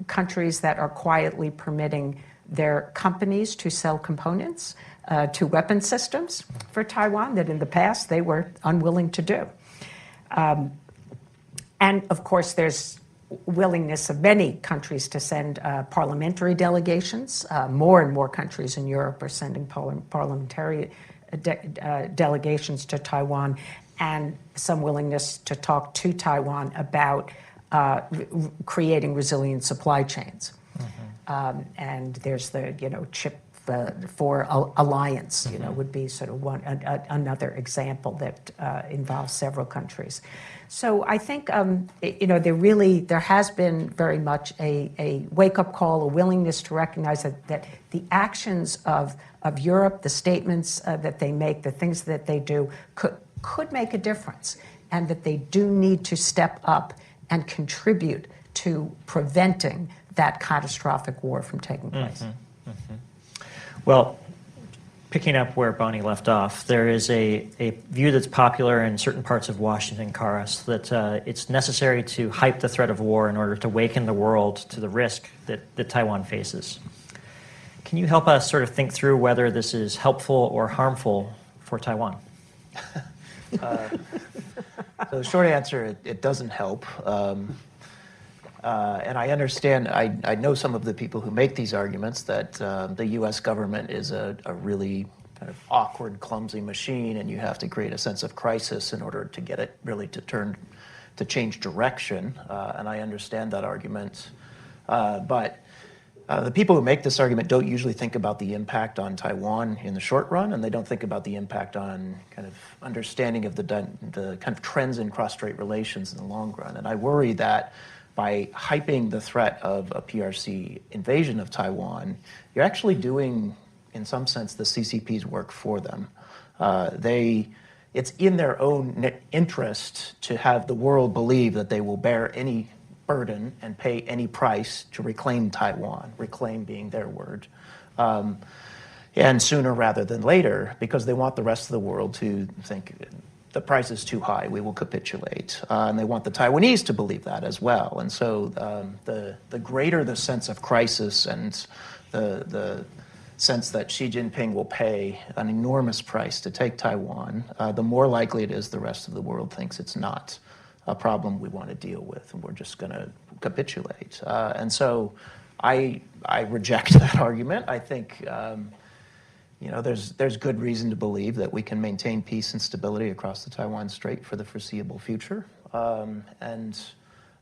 countries that are quietly permitting their companies to sell components to weapon systems for Taiwan that in the past they were unwilling to do. And of course, there's willingness of many countries to send parliamentary delegations. More and more countries in Europe are sending parliamentary delegations to Taiwan, and some willingness to talk to Taiwan about creating resilient supply chains. And there's the chip for alliance, would be sort of another example that involves several countries. So I think there has been very much a wake-up call, a willingness to recognize that the actions of Europe, the statements that they make, the things that they do could make a difference, and that they do need to step up and contribute to preventing that catastrophic war from taking place.
Well, picking up where Bonnie left off, there is a view that's popular in certain parts of Washington, Karas, that it's necessary to hype the threat of war in order to waken the world to the risk that Taiwan faces. Can you help us sort of think through whether this is helpful or harmful for Taiwan?
So the short answer, it doesn't help. And I understand, I know some of the people who make these arguments that the U.S. government is a really kind of awkward, clumsy machine, and you have to create a sense of crisis in order to get it really to change direction. And I understand that argument. But the people who make this argument don't usually think about the impact on Taiwan in the short run, and they don't think about the impact on kind of understanding of the kind of trends in cross-strait relations in the long run. And I worry that by hyping the threat of a PRC invasion of Taiwan, you're actually doing, in some sense, the CCP's work for them. It's in their own interest to have the world believe that they will bear any burden and pay any price to reclaim Taiwan, reclaim being their word, and sooner rather than later, because they want the rest of the world to think the price is too high, we will capitulate. And they want the Taiwanese to believe that as well. And so the greater the sense of crisis and the sense that Xi Jinping will pay an enormous price to take Taiwan, the more likely it is the rest of the world thinks it's not a problem we want to deal with, and we're just going to capitulate. And so I reject that argument. I think there's good reason to believe that we can maintain peace and stability across the Taiwan Strait for the foreseeable future. And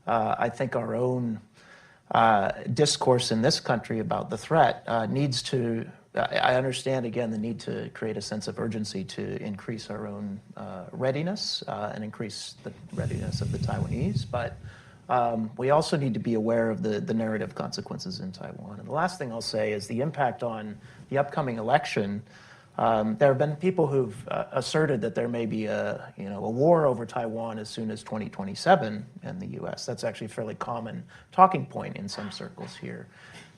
I think our own discourse in this country about the threat needs to, I understand, again, the need to create a sense of urgency to increase our own readiness and increase the readiness of the Taiwanese. But we also need to be aware of the narrative consequences in Taiwan. And the last thing I'll say is the impact on the upcoming election. There have been people who've asserted that there may be a war over Taiwan as soon as 2027 in the U.S. That's actually a fairly common talking point in some circles here.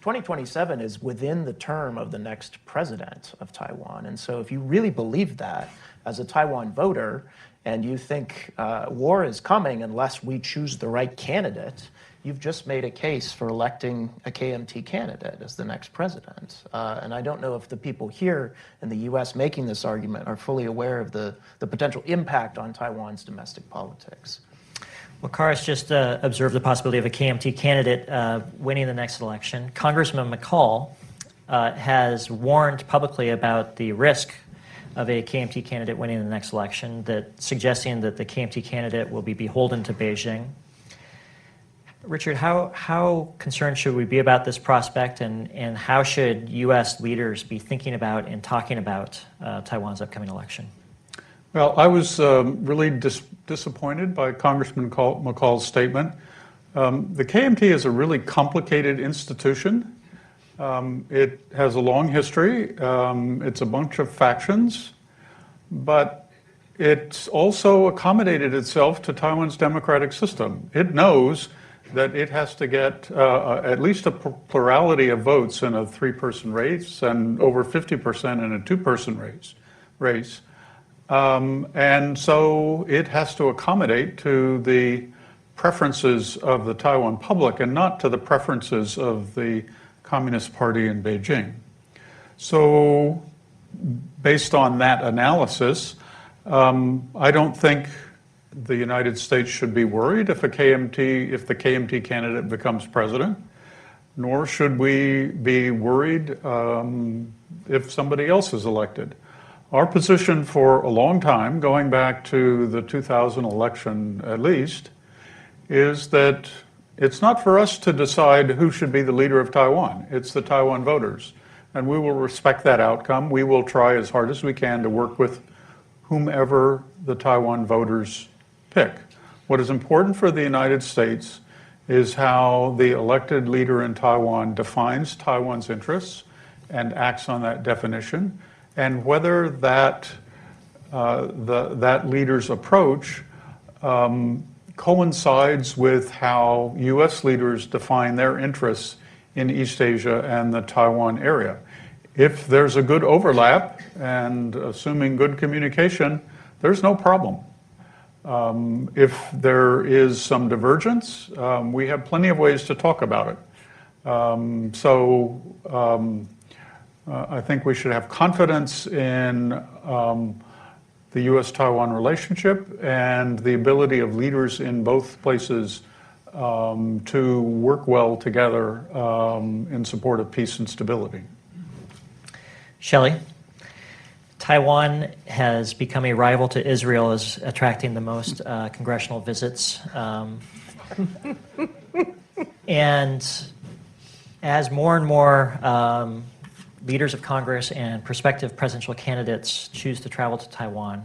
2027 is within the term of the next president of Taiwan. And so if you really believe that as a Taiwan voter, and you think war is coming unless we choose the right candidate, you've just made a case for electing a KMT candidate as the next president. And I don't know if the people here in the U.S. making this argument are fully aware of the potential impact on Taiwan's domestic politics.
Well, Karis just observed the possibility of a KMT candidate winning the next election. Congressman McCall has warned publicly about the risk of a KMT candidate winning the next election, suggesting that the KMT candidate will be beholden to Beijing. Richard, how concerned should we be about this prospect, and how should U.S. leaders be thinking about and talking about Taiwan's upcoming election?
Well, I was really disappointed by Congressman McCall's statement. The KMT is a really complicated institution. It has a long history. It's a bunch of factions, but it's also accommodated itself to Taiwan's democratic system. It knows that it has to get at least a plurality of votes in a 3-person race and over 50% in a 2-person race. And so it has to accommodate to the preferences of the Taiwan public and not to the preferences of the Communist Party in Beijing. So based on that analysis, I don't think the United States should be worried if the KMT candidate becomes president, nor should we be worried if somebody else is elected. Our position for a long time, going back to the 2000 election at least, is that it's not for us to decide who should be the leader of Taiwan. It's the Taiwan voters. And we will respect that outcome. We will try as hard as we can to work with whomever the Taiwan voters pick. What is important for the United States is how the elected leader in Taiwan defines Taiwan's interests and acts on that definition, and whether that leader's approach coincides with how U.S. leaders define their interests in East Asia and the Taiwan area. If there's a good overlap, and assuming good communication, there's no problem. If there is some divergence, we have plenty of ways to talk about it. I think we should have confidence in the U.S.-Taiwan relationship and the ability of leaders in both places to work well together in support of peace and stability.
Shelley, Taiwan has become a rival to Israel as attracting the most congressional visits. And as more and more leaders of Congress and prospective presidential candidates choose to travel to Taiwan,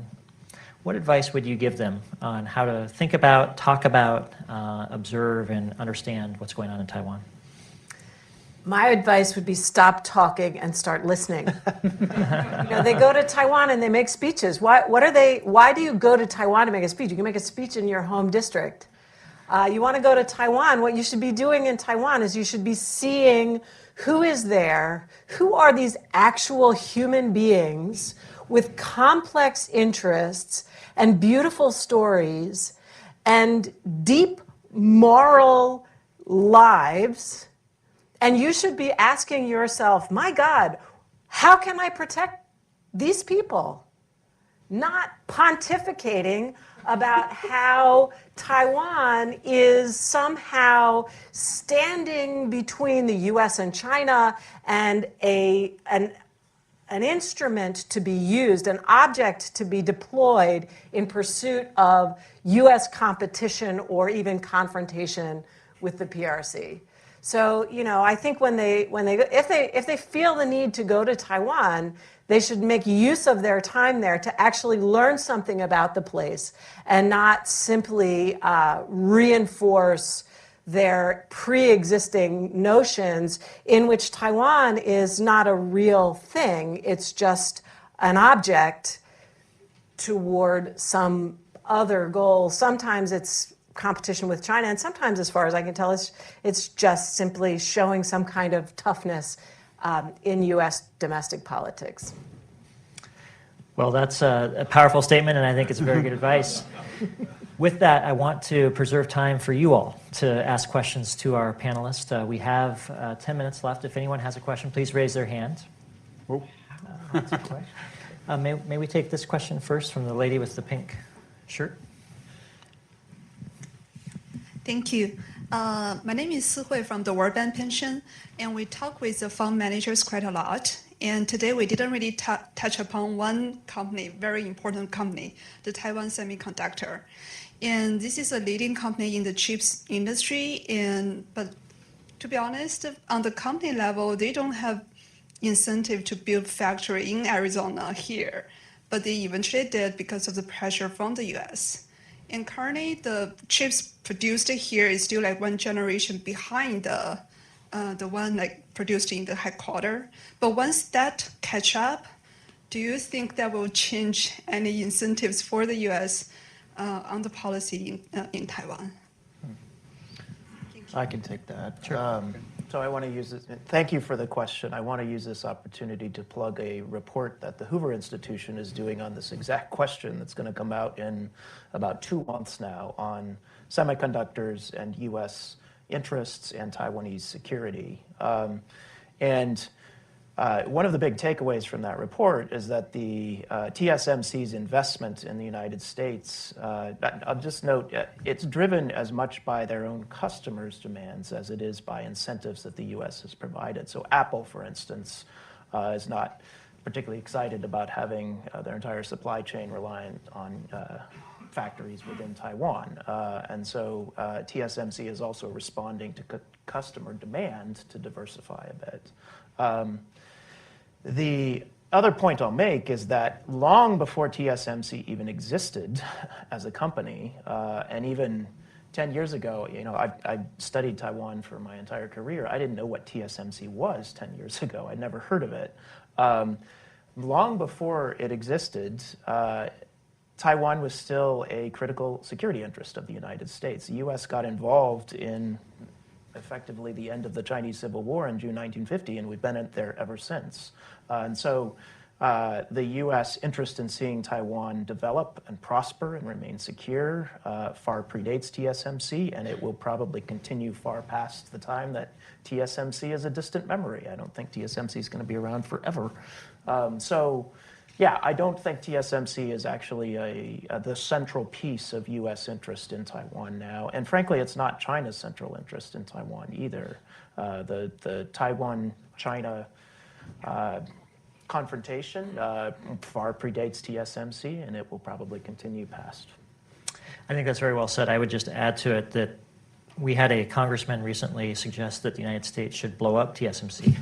what advice would you give them on how to think about, talk about, observe, and understand what's going on in Taiwan?
My advice would be stop talking and start listening. They go to Taiwan and they make speeches. Why do you go to Taiwan to make a speech? You can make a speech in your home district. You want to go to Taiwan, what you should be doing in Taiwan is you should be seeing who is there, who are these actual human beings with complex interests and beautiful stories and deep moral lives. And you should be asking yourself, my God, how can I protect these people? Not pontificating about how Taiwan is somehow standing between the US and China and an instrument to be used, an object to be deployed in pursuit of US competition or even confrontation with the PRC. So, I think if they feel the need to go to Taiwan, they should make use of their time there to actually learn something about the place and not simply reinforce their pre-existing notions in which Taiwan is not a real thing. It's just an object toward some other goal. Sometimes it's competition with China, and sometimes, as far as I can tell, it's just simply showing some kind of toughness in U.S. domestic politics.
Well, that's a powerful statement, and I think it's very good advice. With that, I want to preserve time for you all to ask questions to our panelists. We have 10 minutes left. If anyone has a question, please raise their hand. May we take this question first from the lady with the pink shirt?
Thank you. My name is Si Hui from the World Bank Pension, and we talk with the fund managers quite a lot. And today we didn't really touch upon one company, very important company, the Taiwan Semiconductor. And this is a leading company in the chips industry. But to be honest, on the company level, they don't have incentive to build factory in Arizona here, but they eventually did because of the pressure from the U.S. And currently, the chips produced here is still like one generation behind the one like produced in the headquarters. But once that catch up, do you think that will change any incentives for the U.S. On the policy in Taiwan?
I can take that.
Sure.
So I want to use this. Thank you for the question. I want to use this opportunity to plug a report that the Hoover Institution is doing on this exact question that's going to come out in about 2 months now on semiconductors and U.S. interests and Taiwanese security. One of the big takeaways from that report is that the TSMC's investment in the United States, I'll just note, it's driven as much by their own customers' demands as it is by incentives that the U.S. has provided. So Apple, for instance, is not particularly excited about having their entire supply chain reliant on factories within Taiwan. And so TSMC is also responding to customer demand to diversify a bit. The other point I'll make is that long before TSMC even existed as a company, and even 10 years ago, I studied Taiwan for my entire career. I didn't know what TSMC was 10 years ago. I'd never heard of it. Long before it existed, Taiwan was still a critical security interest of the United States. The U.S. got involved in effectively the end of the Chinese Civil War in June 1950, and we've been there ever since. And so the U.S. interest in seeing Taiwan develop and prosper and remain secure far predates TSMC, and it will probably continue far past the time that TSMC is a distant memory. I don't think TSMC is going to be around forever. Yeah, I don't think TSMC is actually the central piece of U.S. interest in Taiwan now. And frankly, it's not China's central interest in Taiwan either. The Taiwan-China confrontation far predates TSMC, and it will probably continue past.
I think that's very well said. I would just add to it that we had a congressman recently suggest that the United States should blow up TSMC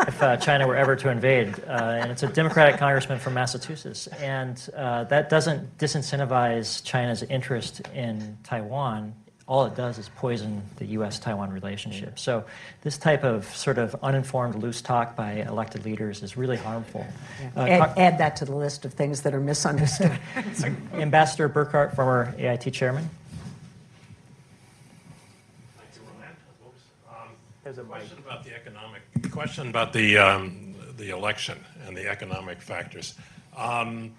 if China were ever to invade. And it's a Democratic congressman from Massachusetts. And that doesn't disincentivize China's interest in Taiwan. All it does is poison the U.S.-Taiwan relationship. So this type of sort of uninformed loose talk by elected leaders is really harmful.
Add that to the list of things that are misunderstood.
Ambassador Burkhart, former AIT chairman.
There's a question about the election and the economic factors. There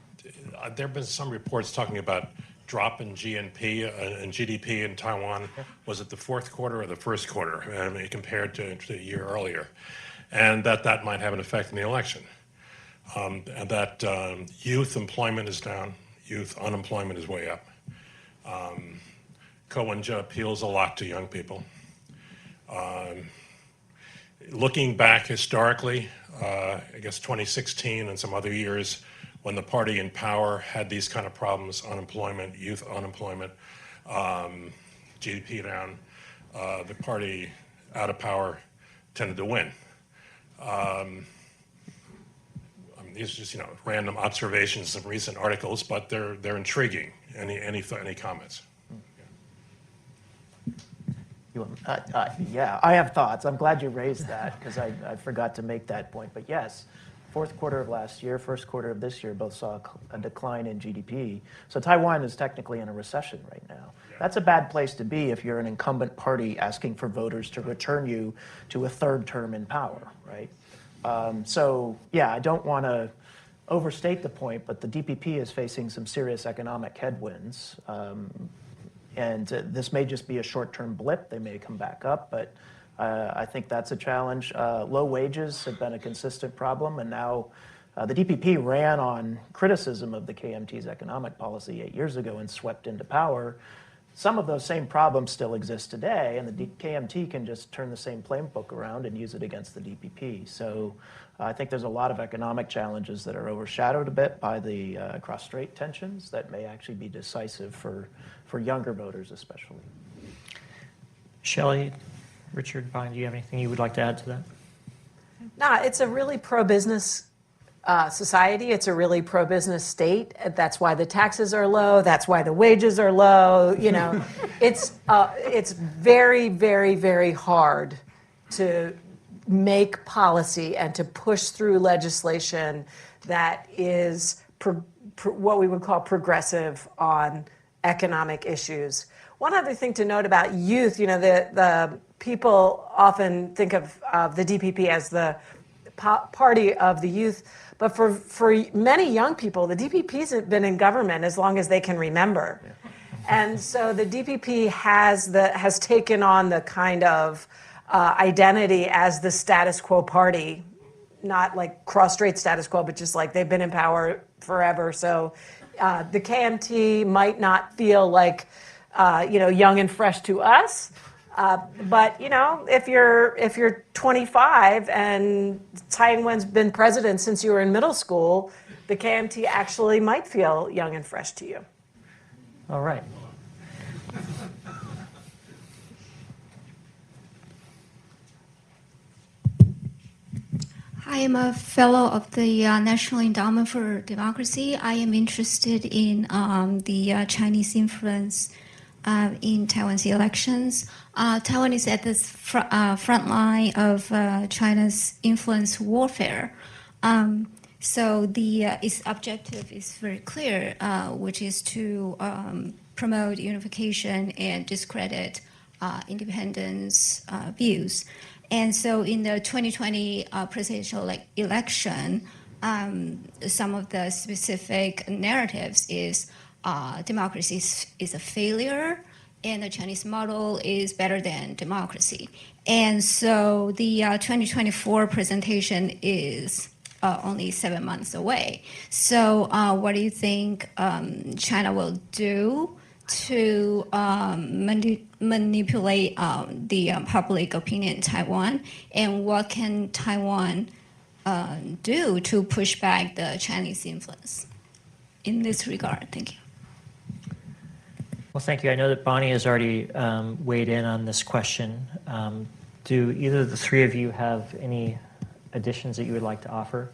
have been some reports talking about drop in GDP in Taiwan. Was it the fourth quarter or the first quarter? Compared to a year earlier, and that might have an effect in the election. And that youth employment is down, youth unemployment is way up. Ko-Wen-je appeals a lot to young people. Looking back historically, I guess 2016 and some other years when the party in power had these kind of problems, unemployment, youth unemployment, GDP down, the party out of power tended to win. These are just random observations of recent articles, but they're intriguing. Any comments?
Yeah, I have thoughts. I'm glad you raised that because I forgot to make that point. But yes, fourth quarter of last year, first quarter of this year, both saw a decline in GDP. So Taiwan is technically in a recession right now. That's a bad place to be if you're an incumbent party asking for voters to return you to a third term in power, right? So yeah, I don't want to overstate the point, but the DPP is facing some serious economic headwinds. And this may just be a short-term blip. They may come back up, but I think that's a challenge. Low wages have been a consistent problem, and now the DPP ran on criticism of the KMT's economic policy 8 years ago and swept into power. Some of those same problems still exist today, and the KMT can just turn the same playbook around and use it against the DPP. So I think there's a lot of economic challenges that are overshadowed a bit by the cross-strait tensions that may actually be decisive for younger voters especially.
Shelley, Richard, Bonnie, do you have anything you would like to add to that?
No, it's a really pro-business society. It's a really pro-business state. That's why the taxes are low. That's why the wages are low. You know, it's very, very, very hard to make policy and to push through legislation that is what we would call progressive on economic issues. One other thing to note about youth, you know, the people often think of the DPP as the party of the youth, but for many young people, the DPP's been in government as long as they can remember. Yeah. And so the DPP has taken on the kind of identity as the status quo party, not like cross-strait status quo, but just like they've been in power forever. So the KMT might not feel like, young and fresh to us. But, you know, if you're 25 and Tsai Ing-wen's been president since you were in middle school, the KMT actually might feel young and fresh to you.
All right.
I am a fellow of the National Endowment for Democracy. I am interested in the Chinese influence in Taiwan's elections. Taiwan is at the front line of China's influence warfare. So its objective is very clear, which is to promote unification and discredit independence views. And so in the 2020 presidential election, some of the specific narratives is democracy is a failure, and the Chinese model is better than democracy. And so the 2024 presentation is only 7 months away. So what do you think China will do to manipulate the public opinion in Taiwan, and what can Taiwan do to push back the Chinese influence in this regard? Thank you.
Well, thank you. I know that Bonnie has already weighed in on this question. Do either of the three of you have any additions that you would like to offer?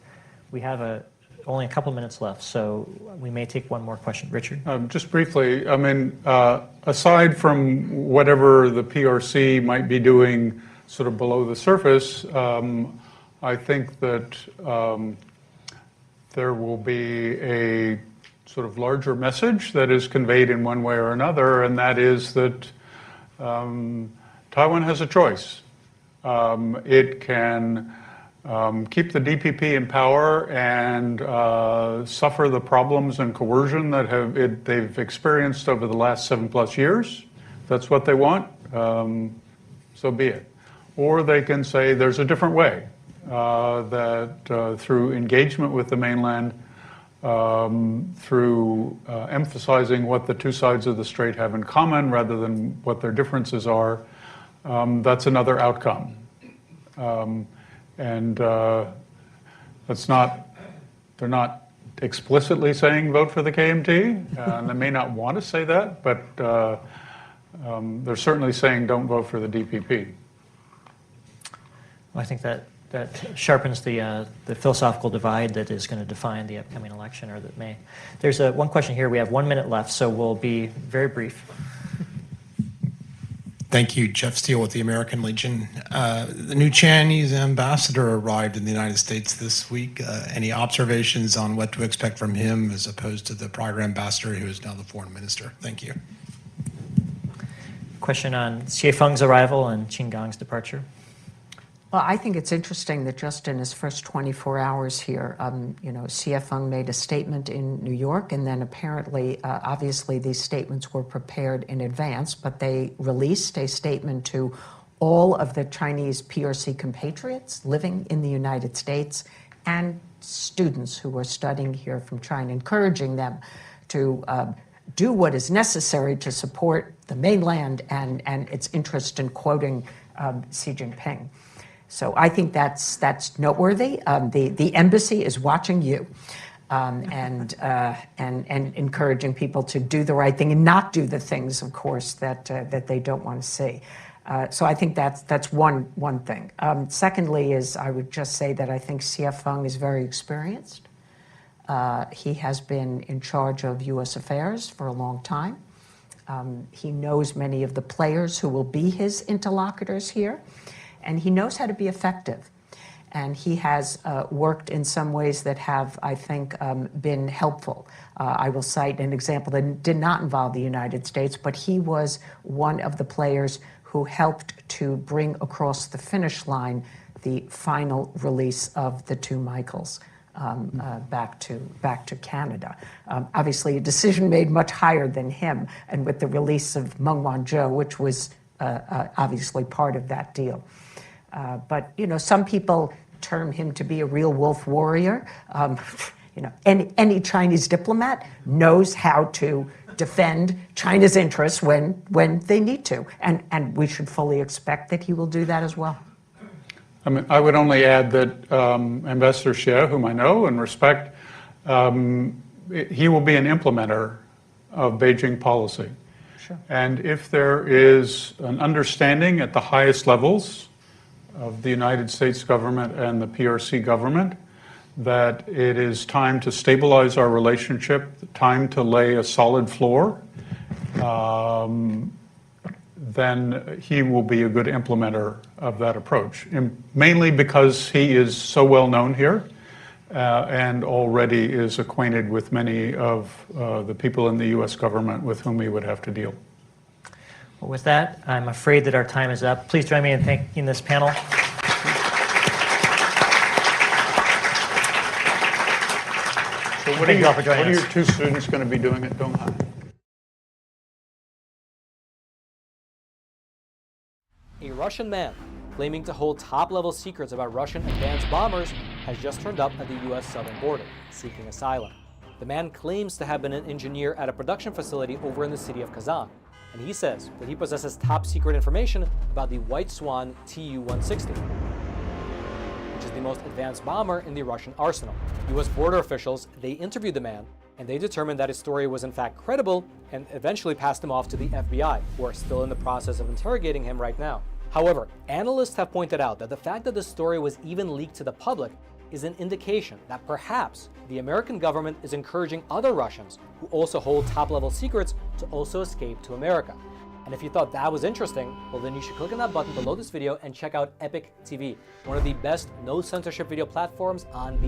We have only a couple minutes left, so we may take one more question. Richard?
Just briefly, I mean, aside from whatever the PRC might be doing sort of below the surface, I think that there will be a sort of larger message that is conveyed in one way or another, and that is that Taiwan has a choice. It can keep the DPP in power and suffer the problems and coercion that they've experienced over the last 7+ years. If that's what they want, so be it. Or they can say there's a different way, that through engagement with the mainland, through emphasizing what the two sides of the strait have in common rather than what their differences are, that's another outcome. And they're not explicitly saying vote for the KMT, and they may not want to say that, but they're certainly saying don't vote for the DPP.
Well, I think that sharpens the philosophical divide that is going to define the upcoming election, or that may. There's one question here. We have 1 minute left, so we'll be very brief.
Thank you, Jeff Steele with the American Legion. The new Chinese ambassador arrived in the United States this week. Any observations on what to expect from him as opposed to the prior ambassador who is now the foreign minister? Thank you.
Question on Xie Feng's arrival and Qin Gang's departure.
Well, I think it's interesting that just in his first 24 hours here, Xie Feng made a statement in New York, and then apparently, obviously, these statements were prepared in advance, but they released a statement to all of the Chinese PRC compatriots living in the United States and students who are studying here from China, encouraging them to do what is necessary to support the mainland and its interest in quoting Xi Jinping. So I think that's noteworthy. The embassy is watching you and encouraging people to do the right thing and not do the things, of course, that they don't want to see. So I think that's one thing. Secondly, is I would just say that I think Xie Feng is very experienced. He has been in charge of U.S. affairs for a long time. He knows many of the players who will be his interlocutors here. And he knows how to be effective. And he has worked in some ways that have, I think, been helpful. I will cite an example that did not involve the United States, but he was one of the players who helped to bring across the finish line the final release of the two Michaels back to Canada. Obviously, a decision made much higher than him, and with the release of Meng Wanzhou, which was obviously part of that deal. But some people term him to be a real wolf warrior. Any Chinese diplomat knows how to defend China's interests when they need to, and we should fully expect that he will do that as well.
I mean, I would only add that Ambassador Xie, whom I know and respect, he will be an implementer of Beijing policy.
Sure.
And if there is an understanding at the highest levels of the United States government and the PRC government that it is time to stabilize our relationship, time to lay a solid floor, then he will be a good implementer of that approach, mainly because he is so well known here and already is acquainted with many of the people in the U.S. government with whom we would have to deal.
Well, with that, I'm afraid that our time is up. Please join me in thanking this panel.
So
Thank you all for joining us.
What are your two students going to be doing at Donghai?
A Russian man claiming to hold top-level secrets about Russian advanced bombers has just turned up at the U.S. southern border, seeking asylum. The man claims to have been an engineer at a production facility over in the city of Kazan, and he says that he possesses top-secret information about the White Swan Tu-160, which is the most advanced bomber in the Russian arsenal. U.S. border officials, they interviewed the man, and they determined that his story was in fact credible and eventually passed him off to the FBI, who are still in the process of interrogating him right now. However, analysts have pointed out that the fact that the story was even leaked to the public is an indication that perhaps the American government is encouraging other Russians who also hold top-level secrets to also escape to America. And if you thought that was interesting, well then you should click on that button below this video and check out Epic TV, one of the best no-censorship video platforms on the